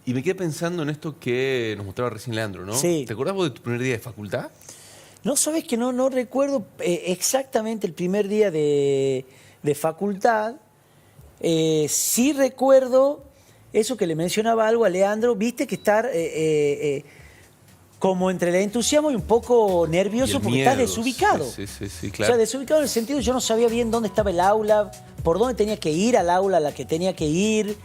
Y me quedé pensando en esto que nos mostraba recién Leandro, ¿no? Sí. ¿Te acordás vos de tu primer día de facultad? No, sabes que no recuerdo exactamente el primer día de facultad. Sí recuerdo eso que le mencionaba algo a Leandro, viste que estar como entre el entusiasmo y un poco nervioso porque miedo. estás desubicado. Sí, O claro. sea, desubicado en el sentido de yo no sabía bien dónde estaba el aula, por dónde tenía que ir al aula a la que tenía que ir,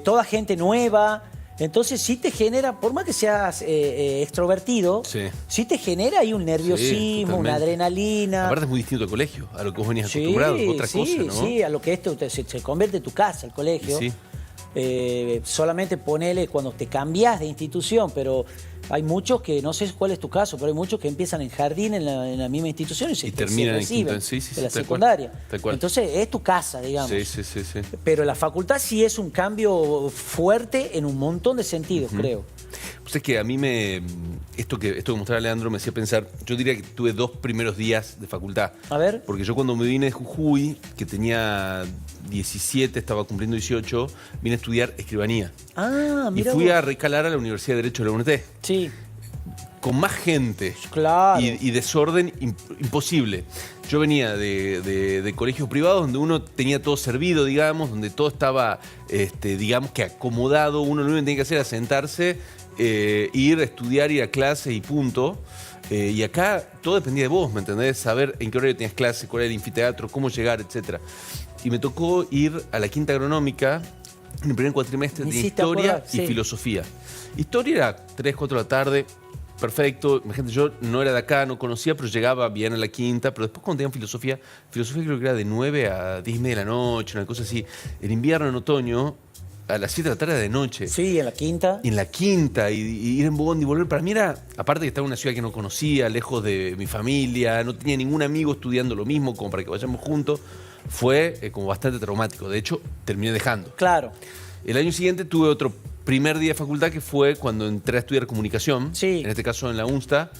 toda gente nueva. Entonces sí te genera, por más que seas extrovertido, sí te genera ahí un nerviosismo, una adrenalina. Aparte es muy distinto al colegio, a lo que vos venías acostumbrado, otra cosa, ¿no? Sí, a lo que esto se convierte en tu casa, el colegio. Sí. Solamente ponele cuando te cambias de institución, pero hay muchos que, no sé cuál es tu caso, pero hay muchos que empiezan en jardín en la misma institución y terminan se reciben en quinto, de la secundaria. Tal cual. Entonces es tu casa, digamos. Sí. Pero la facultad sí es un cambio fuerte en un montón de sentidos, creo. Pues es que a mí esto que mostraba Leandro me hacía pensar, yo diría que tuve 2 primeros días de facultad. A ver. Porque yo cuando me vine de Jujuy, que tenía 17, estaba cumpliendo 18, vine a estudiar escribanía. Ah, Y mira fui vos. a recalar a la Universidad de Derecho de la UNT. Sí. Con más gente. Claro. Y desorden imposible. Yo venía de colegios privados donde uno tenía todo servido, digamos, donde todo estaba, digamos que acomodado. Uno lo único que tenía que hacer era sentarse, ir a estudiar, ir a clase y punto. Y acá todo dependía de vos, ¿me entendés? Saber en qué horario tenías clase, cuál era el anfiteatro, cómo llegar, etc. Y me tocó ir a la Quinta Agronómica en el primer cuatrimestre de Historia y Filosofía. Historia era 3, 4 de la tarde. Perfecto, imagínate, yo no era de acá, no conocía, pero llegaba bien a la Quinta, pero después cuando tenían filosofía creo que era de 9 a 10 y media de la noche, una cosa así. En invierno, en otoño, a las 7 de la tarde de noche. Sí, en la Quinta. En la Quinta, y ir en bondi y volver. Para mí era, aparte que estaba en una ciudad que no conocía, lejos de mi familia, no tenía ningún amigo estudiando lo mismo, como para que vayamos juntos, fue como bastante traumático. De hecho, terminé dejando. Claro. El año siguiente tuve otro primer día de facultad que fue cuando entré a estudiar comunicación, en este caso en la UNSTA,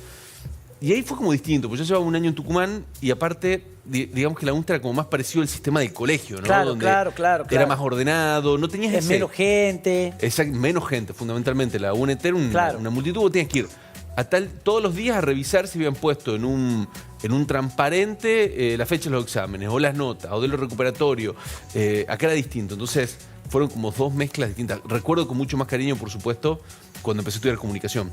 y ahí fue como distinto, porque yo llevaba un año en Tucumán y aparte, digamos que la UNSTA era como más parecido al sistema del colegio, ¿no? Claro, donde claro. era más ordenado, no tenías menos gente. Exacto, menos gente, fundamentalmente. La UNT era una multitud, vos tenías que ir todos los días a revisar si habían puesto en un transparente la fecha de los exámenes, o las notas, o de lo recuperatorio. Acá era distinto, entonces fueron como 2 mezclas distintas. Recuerdo con mucho más cariño, por supuesto, cuando empecé a estudiar comunicación,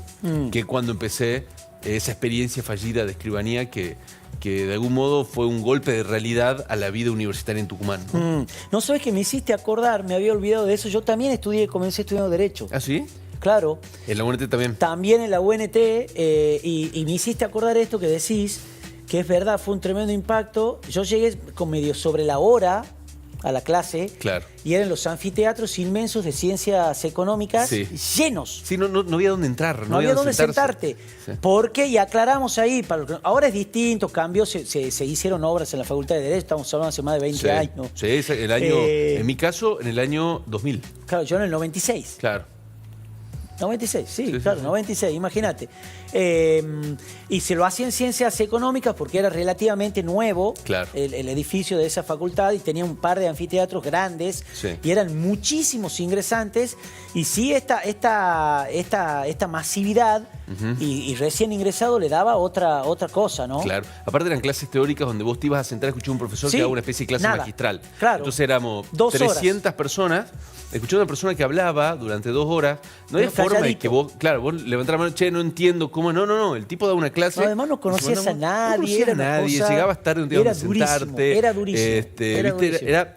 que cuando empecé esa experiencia fallida de escribanía que de algún modo fue un golpe de realidad a la vida universitaria en Tucumán, ¿no? No sabes que me hiciste acordar, me había olvidado de eso. Yo también comencé estudiando Derecho. ¿Ah, sí? Claro. En la UNT también. También en la UNT, y me hiciste acordar esto que decís, que es verdad, fue un tremendo impacto. Yo llegué con medio sobre la hora a la clase, y eran los anfiteatros inmensos de ciencias económicas llenos. Sí, no había dónde entrar. No había dónde sentarte. Sí. Porque, y aclaramos ahí, ahora es distinto, cambió, se hicieron obras en la Facultad de Derecho, estamos hablando hace más de 20 años. Sí, el año, en mi caso, en el año 2000. Claro, yo en el 96. Claro. 96, sí, claro, 96, imagínate. Y se lo hacía en ciencias económicas porque era relativamente nuevo el edificio de esa facultad y tenía un par de anfiteatros grandes y eran muchísimos ingresantes. Y sí, esta masividad y recién ingresado le daba otra cosa, ¿no? Claro. Aparte eran clases teóricas donde vos te ibas a sentar a escuchar a un profesor que daba una especie de clase magistral. Claro. Entonces éramos 2 horas. 300 personas escuchando a una persona que hablaba durante 2 horas. No había forma de que vos levantás la mano, che, no entiendo cómo. No, el tipo daba una clase. No, además no conocías a nadie. No conocías a nadie, llegabas tarde, no te ibas a sentarte. Era durísimo.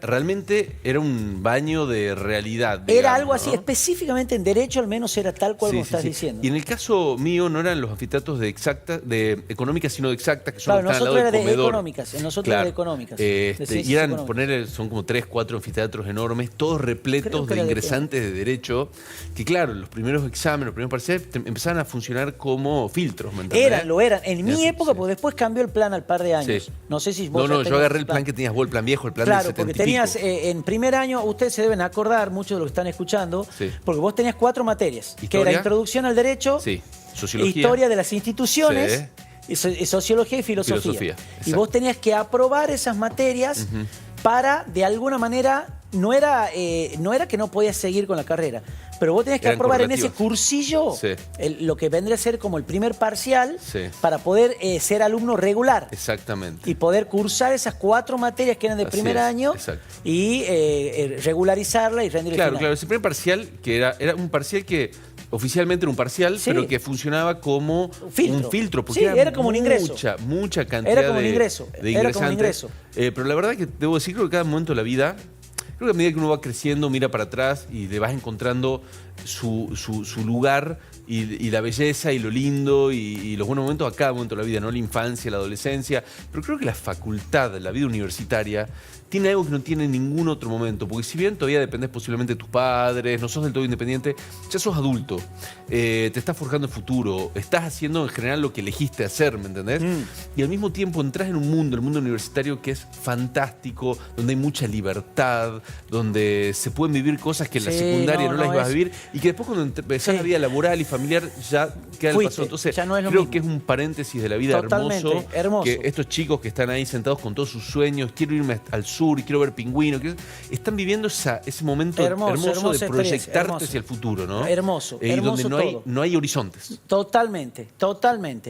Realmente era un baño de realidad. Digamos, era algo así, específicamente en Derecho al menos era tal cual como estás diciendo. Y en el caso mío no eran los anfiteatros de económicas, sino de exactas, que son los que están al lado del comedor. Nosotros era de económicas. Y eran, son como 3, 4 anfiteatros enormes, todos repletos de ingresantes de Derecho, que claro, los primeros exámenes, los primeros parciales empezaban a funcionar como filtros, ¿me entendés? Lo eran. En mi época, porque después cambió el plan al par de años. No sé si vos yo agarré el plan que tenías vos, el plan viejo, el plan del 70 porque tenías, en primer año, ustedes se deben acordar, muchos de los que están escuchando, porque vos tenías 4 materias, que era Introducción al Derecho, Sociología, Historia de las Instituciones, Sociología y Filosofía. Y vos tenías que aprobar esas materias para, de alguna manera, no era que no podías seguir con la carrera, pero vos tenés que Eran aprobar en ese correlativas. cursillo Sí. lo que vendría a ser como el primer parcial Sí. para poder ser alumno regular. Exactamente. Y poder cursar esas 4 materias que eran de Así primer es, año exacto. y regularizarla y rendir el Claro, final. claro. Ese primer parcial, que era un parcial que oficialmente era un parcial, Sí. pero que funcionaba como un filtro. Porque Sí, era como un ingreso. Mucha cantidad Era como un de, ingreso. de Era como un ingresantes. ingreso. Pero la verdad que debo decir, creo que cada momento de la vida, creo que a medida que uno va creciendo, mira para atrás y le vas encontrando su lugar y la belleza y lo lindo y los buenos momentos a cada momento de la vida, ¿no? La infancia, la adolescencia. Pero creo que la facultad, la vida universitaria, tiene algo que no tiene ningún otro momento. Porque si bien todavía dependés posiblemente de tus padres, no sos del todo independiente, ya sos adulto. Te estás forjando el futuro. Estás haciendo en general lo que elegiste hacer, ¿me entendés? Y al mismo tiempo entras en un mundo, el mundo universitario, que es fantástico, donde hay mucha libertad, donde se pueden vivir cosas que en la Sí, secundaria no las ibas a es- vivir y que después cuando empezás Sí. la vida laboral y familiar ya queda el Fuiste, pasado. Entonces ya no es lo creo mismo. que es un paréntesis de la vida Totalmente, hermoso. que estos chicos que están ahí sentados con todos sus sueños, quiero irme al sur y quiero ver pingüinos, están viviendo ese momento hermoso hermosa de experiencia, proyectarte hermoso. hacia el futuro, ¿no? Hermoso, Y hermoso donde todo. no hay horizontes. Totalmente, totalmente.